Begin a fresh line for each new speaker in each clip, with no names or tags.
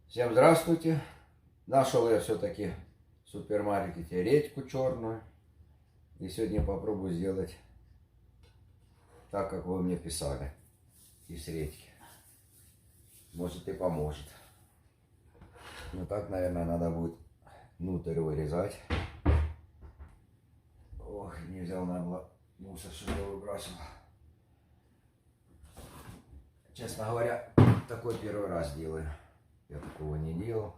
Всем здравствуйте. Нашел я все-таки в супермаркете редьку черную. И сегодня попробую сделать так, как вы мне писали. Из редьки. Может и поможет. Но так, наверное, надо будет внутрь вырезать. Ох, не взял, надо было мусор, что я выбросил. Честно говоря, такой первый раз делаю. Я такого не делал.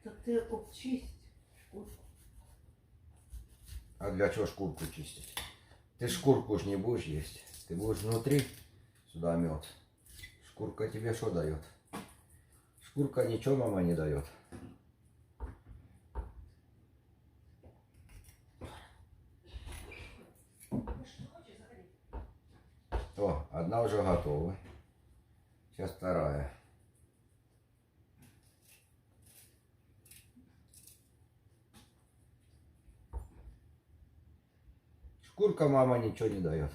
Так ты обчисть шкурку.
А для чего шкурку чистить? Ты шкурку ж не будешь есть. Ты будешь внутри сюда мед. Шкурка тебе что дает? Шкурка ничего, мама, не дает. О, одна уже готова. Сейчас вторая. Шкурка, мама, ничего не дает.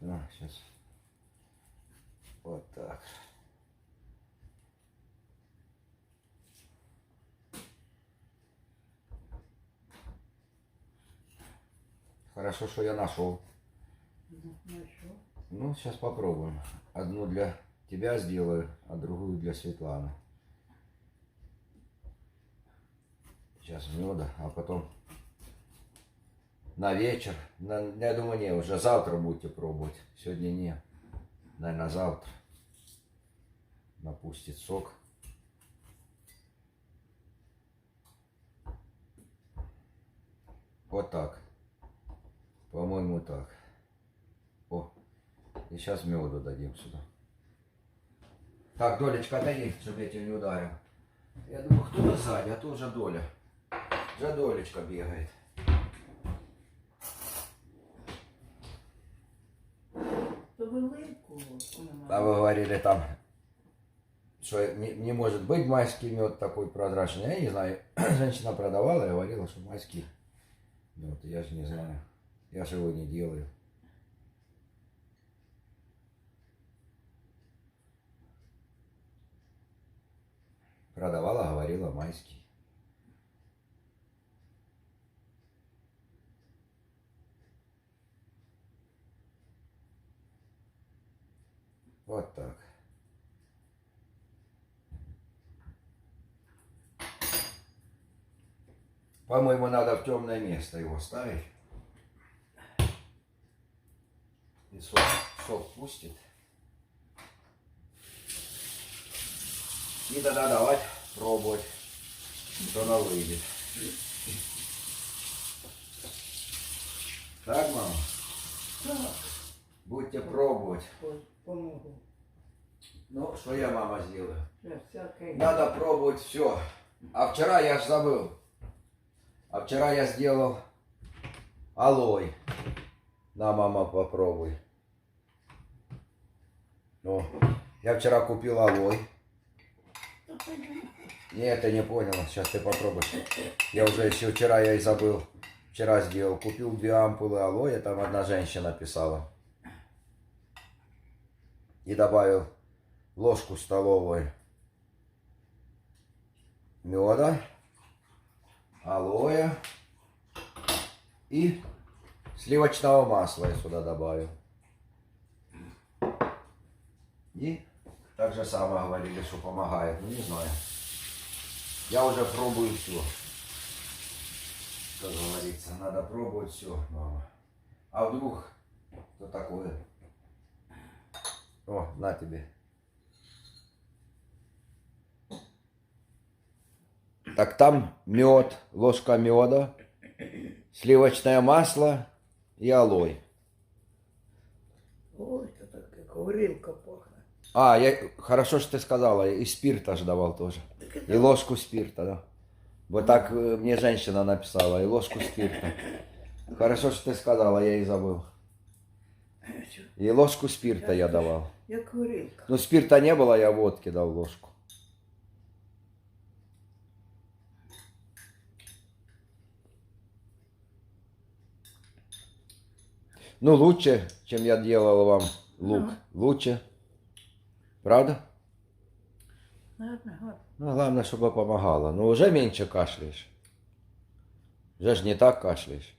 Да, сейчас. Вот так. Хорошо, что я нашел. Ну, сейчас попробуем. Одну для тебя сделаю, а другую для Светланы. Сейчас меда, а потом на вечер. Я думаю, не, уже завтра будете пробовать. Сегодня не. Наверное, завтра. Напустит сок. Вот так. По-моему, так. О, и сейчас меду дадим сюда. Так, Долечка, отойди, чтобы я тебя не ударил. Я думаю, кто-то сзади, а то уже Доля. Уже Долечка бегает. А вы говорили там, что не может быть майский мед такой прозрачный. Я не знаю, женщина продавала и говорила, что майский мед. Я же не знаю. Я же его не делаю. Продавала, говорила, майский. Вот так. По-моему, надо в темное место его ставить. И сок пустит. И тогда давать пробовать, что она выйдет. Так, мама?
Так.
Будете пробовать.
Помогу.
Ну, что я, мама, сделаю?
Всякое.
Надо пробовать все. А вчера я ж забыл. А вчера я сделал алой. На, мама, попробуй. Ну, я вчера купил алой. Нет, ты не поняла. Сейчас ты попробуешь. Я уже еще вчера я и забыл. Вчера сделал. Купил 2 ампулы алоэ. Там одна женщина писала. И добавил ложку столовую меда, алоэ и сливочного масла я сюда добавил. И так же самое говорили, что помогает. Ну, не знаю. Я уже пробую все. Как говорится, надо пробовать все, мама. А вдруг что такое? О, на тебе. Так там мед, ложка меда, сливочное масло и алоэ.
Ой, это так как горилка пахнет.
А, хорошо, что ты сказала, и спирта же давал тоже. И ложку спирта, да. Вот так мне женщина написала, и ложку спирта. Хорошо, что ты сказала, я и забыл.
Що?
И ложку спирта я давал.
Як горілка.
Ну, спирта не было, я водки дал ложку. Ну, лучше, чем я делал вам лук.
Ну.
Лучше. Правда?
Гарно, гарно.
Ну, главное, чтобы помогало. Ну, уже меньше кашляешь. Уже ж не так кашляешь.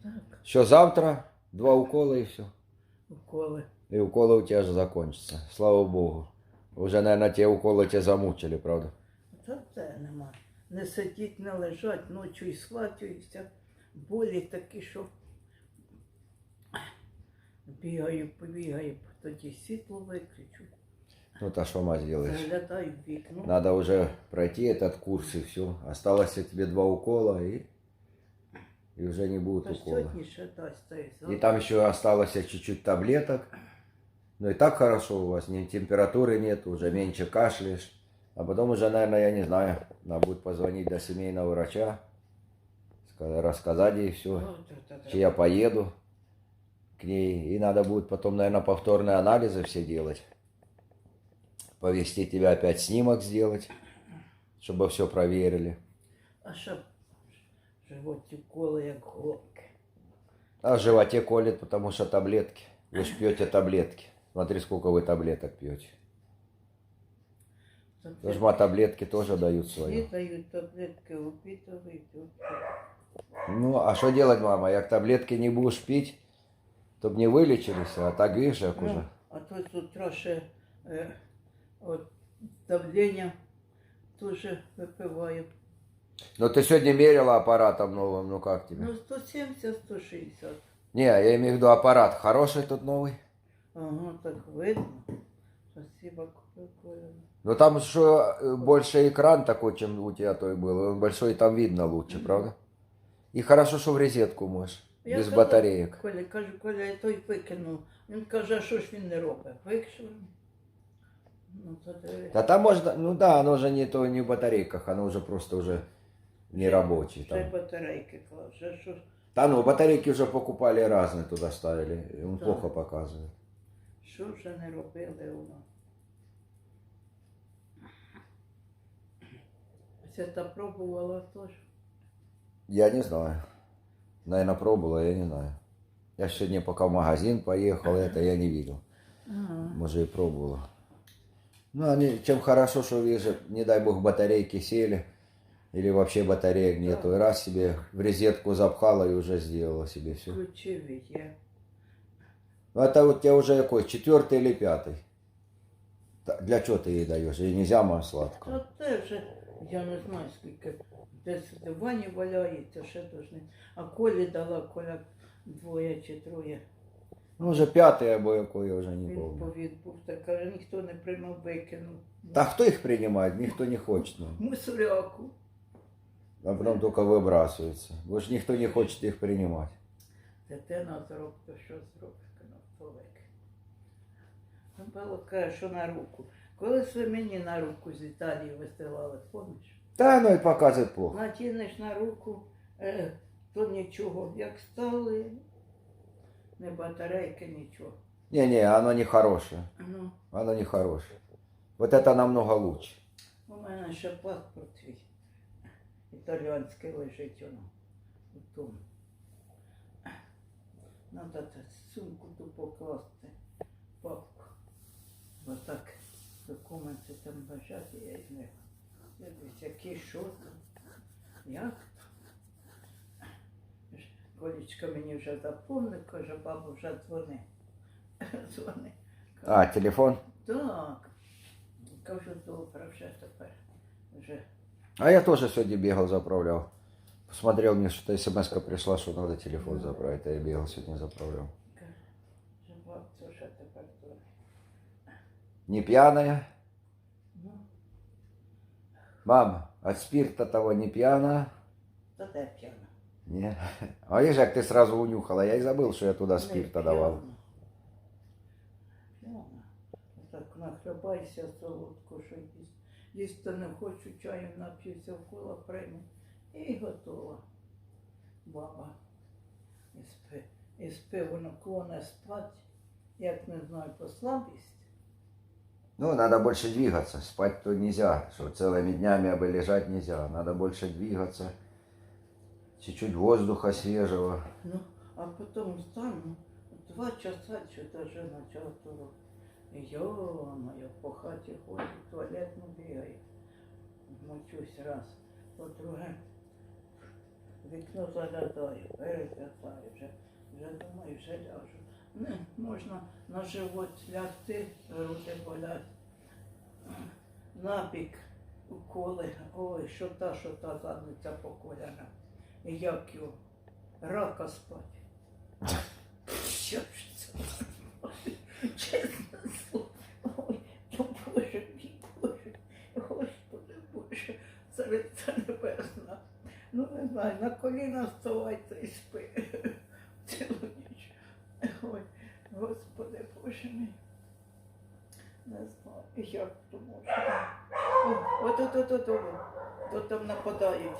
Так,
Еще завтра 2 укола и все.
уколи.
И уколы у тебя же закончатся. Слава Богу. Уже, наверное, те уколы тебя замучили, правда?
Та це нема. Не сидіть, не лежать, ночі і схватююся. Болі такі, що бігаю, побігаю, тоді світло виключу.
Ну, то что мать сделаешь?
Заглядаю в вікно.
Надо уже пройти этот курс и все. Осталось тебе 2 укола и уже не будет
Та
укола.
сьогодні ще дасть, та й
И
завтра.
там еще осталось чуть-чуть таблеток. Ну и так хорошо у вас, ни температуры нет, уже меньше кашляешь. А потом уже, наверное, я не знаю, надо будет позвонить до семейного врача, рассказать ей все, что я поеду к ней. И надо будет потом, наверное, повторные анализы все делать. Повести тебя опять снимок сделать, чтобы все проверили.
А що животі коли як голки.
А в животе колет, потому что таблетки. Вы ж пьете таблетки. Смотри, сколько вы таблеток пьете. Жма таблетки тоже дают
Всі
свое.
дають таблетки, опитові.
Ну, а что делать, мама? Як таблетки не будешь пить, то б не вылечились, а так видишь, як уже.
Ну, а то з утра ще от, давлення теж випиваю.
Но ты сегодня мерила аппаратом новым, ну как тебе?
Ну, 170-160.
Не, я имею в виду аппарат хороший тут новый.
Ага, так видно. Спасибо, купив.
Но там что больше экран такой, чем у тебя той был. Он большой, там видно лучше, правда? И хорошо, что в розетку можешь,
Я
без
казала,
батареек.
Коля, кажу, Коля, я той викинув. Він каже, а що ж він не робить? Викинув. Ну, то дивись.
Да там можно, ну да, оно же не то не в батарейках, оно уже просто уже не рабочий.
Ще
Там.
батарейки клав. Що ж,
Да ну, батарейки уже покупали разные туда ставили, и он
Да.
плохо показывает.
що вже не робили воно? Це та пробувала теж.
Я не знаю. Наверное, пробовала, я не знаю. Я сегодня пока в магазин поехал, это я не видел.
Ага.
Может и пробовала. Ну, они, чем хорошо, что, видишь, не дай бог, батарейки сели, или вообще батареек нету, и раз себе в розетку запхала и уже сделала себе все.
Включив я.
Ну, это вот тебе уже какой, 4-й или 5-й? Для чего ты ей даешь? Ей нельзя мам сладкого.
Та те вже, я не знаю скільки, десь в дивані валяється, ще должны. А Колі дала, Коля 2 чи 3.
Ну, уже 5-й або який, я уже не
Він
помню.
повід був, так каже, ніхто не приймав, викинув.
Да кто их принимает? Никто не хочет. Ну.
Мусоряку.
А потом только выбрасывается. Больше никто не хочет их принимать.
Дитина зробить, то що зробить, то викине. Павло каже, що на руку. Колись ви мені на руку з Італії висилали, пам'ятаєш?
Да, ну и показывает плохо.
Натягнеш на руку, то нічого. Як стали, не батарейки, нічого.
Не-не, оно не хорошее.
Ну,
Оно не хорошее. Вот это намного лучше.
у мене ще паспорт твій. Італіанський лежить воно. У тому. Надо сумку ту покласти, папку. Бо так документи там лежать, і я їх не... Дивись, які, що там, як там. Колічка мені вже запомнив, каже, бабу вже дзвони. Дзвони.
А, телефон?
Так. Кажу, добре, вже тепер. Вже.
А я тоже сегодня бегал, заправлял. Посмотрел, мне что-то смс-ка пришла, что надо телефон заправить. А я бегал сегодня, заправлял.
Каже, бабця вже тепер дзвони.
Не пьяная?
Ну,
Мама, от спирта того не пьяная?
та де п'яна?
Не. А видишь, как ты сразу унюхала. Я и забыл, что я туда спирта давал.
П'яна. Так нахлябайся солодко, що їсти. Їсти не хочу, чаю нап'юся, вкола прийму. І готова. Баба. І спи. і спи, воно клоне спать, як не знаю, по слабість.
Ну, надо больше двигаться. Спать-то нельзя, что целыми днями абы лежать нельзя. Надо больше двигаться. Чуть-чуть воздуха свежего.
Ну, а потом встану, 2 часа что-то же начала туру. Ё-моё, по хаті ходить, в туалетну бігає. Мочусь раз, по-друге, вікно заглядаю, переглядаю, вже думаю, вже ляжу. Не, можна на живот лягти, руки болять, набік уколи, ой, що та задниця поколяна. І як його, рака спать. Що ж це? Чесне слово, ой, Боже мій, Боже, Господи Боже, Цариця Небесна. Ну, не знаю, на коліна вставайте і спи цілу ніч. Ой, Господи Боже мій. Не знаю, як то можна. От там нападають.